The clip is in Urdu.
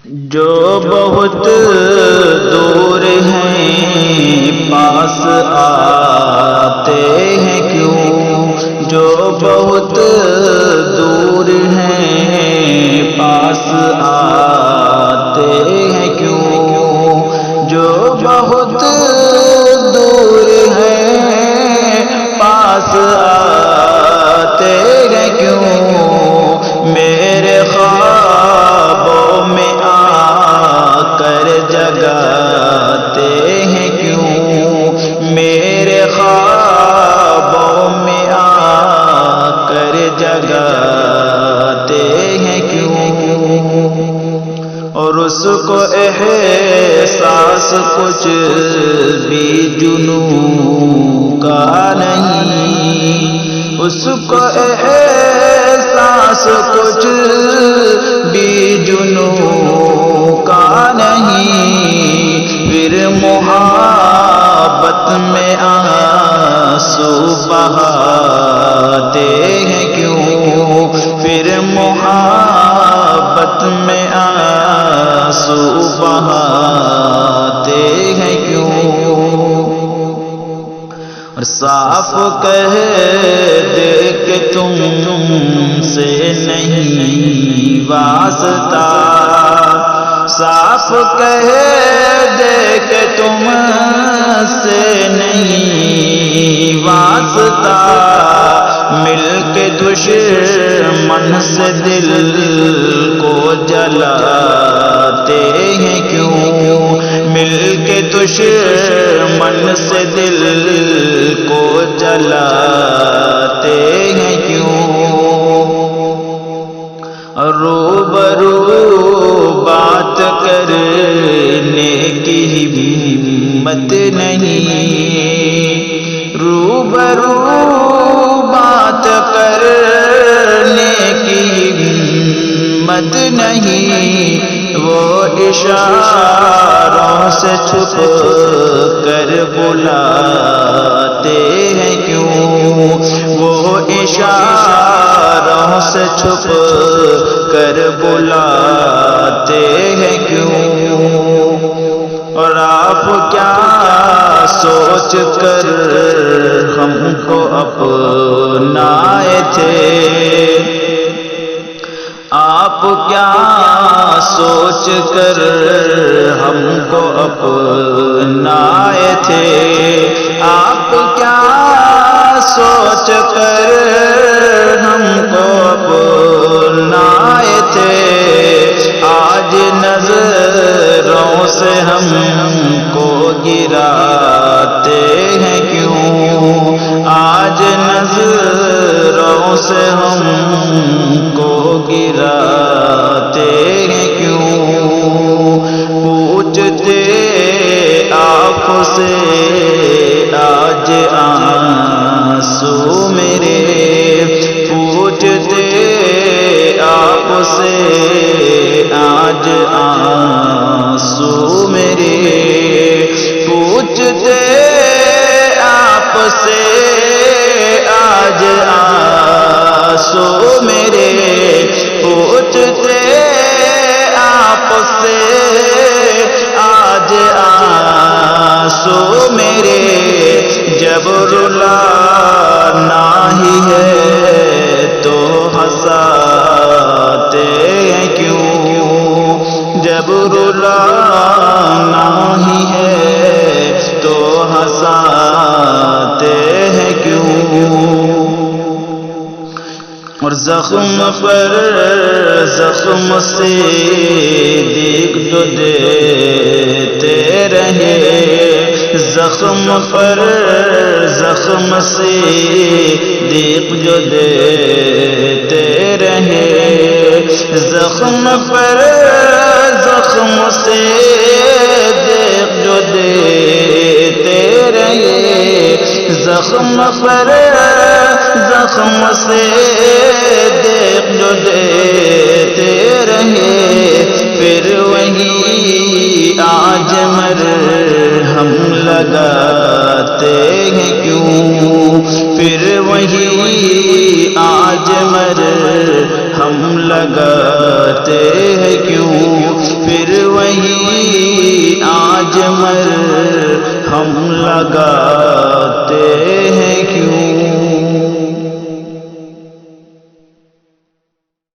جو بہت دور ہیں پاس آتے ہیں کیوں، جو بہت دور ہیں پاس آتے ہیں کیوں، جو بہت دور ہیں پاس آتے ہیں کیوں، میرے خوابوں میں جگاتے ہیں کیوں، میرے خوابوں میں آ کر جگاتے ہیں کیوں، اور اس کو احساس کچھ بھی جنوں کا نہیں، اس کو احساس کچھ بھی جنوں کا نہیں، پھر محبت میں آنسو بہاتے ہیں کیوں، پھر محبت میں آنسو بہاتے ہیں کیوں، اور صاف کہہ دے کہ تم سے نہیں واسطہ، صاف کہہ دے کہ تم سے نہیں واسطہ، مل کے دشمن سے دل کو جلاتے ہیں کیوں، مل کے دشمن سے دل کو جلاتے ہیں کیوں، روبرو بات کرنے کی ہمت نہیں، روبرو بات کرنے کی ہمت نہیں، وہ اشاروں سے چھپ کر بلاتے ہیں کیوں، وہ اشاروں سے چھپ کر بلاتے ہیں کیوں، اور آپ کیا سوچ کر ہم کو اپنائے تھے، آپ کیا سوچ کر ہم کو اپنائے تھے، آپ کیا سوچ کر ہم کو اپنائے تھے، آج نظروں سے ہم کو گراتے ہیں کیوں، آج نظروں سے ہم کو گراتے ہیں کیوں، پوچھتے آپ سے آج آنسو میرے، پوچھتے آپ سے آج آنسو میرے، پوچھتے آپ سے آج آنسو میرے، پوچھتے آپ سے آج آنسو میرے، جب رلانا ہی ہے تو ہنساتے ہیں کیوں، جب رلانا ہی ہے تو ہنساتے ہیں کیوں، اور زخم پر زخم سے دیکھ جو دیتے رہے، زخم پر زخم سے دیکھ جو دیتے رہے، زخم پر زخم سے دیکھ جو دیتے رہے، زخم پر زخم سے دیکھ جو دیتے رہے، پھر وہی آج مرہم لگاتے ہیں کیوں، پھر وہی آج مرہم لگاتے ہیں کیوں، پھر اجمل ہم لگا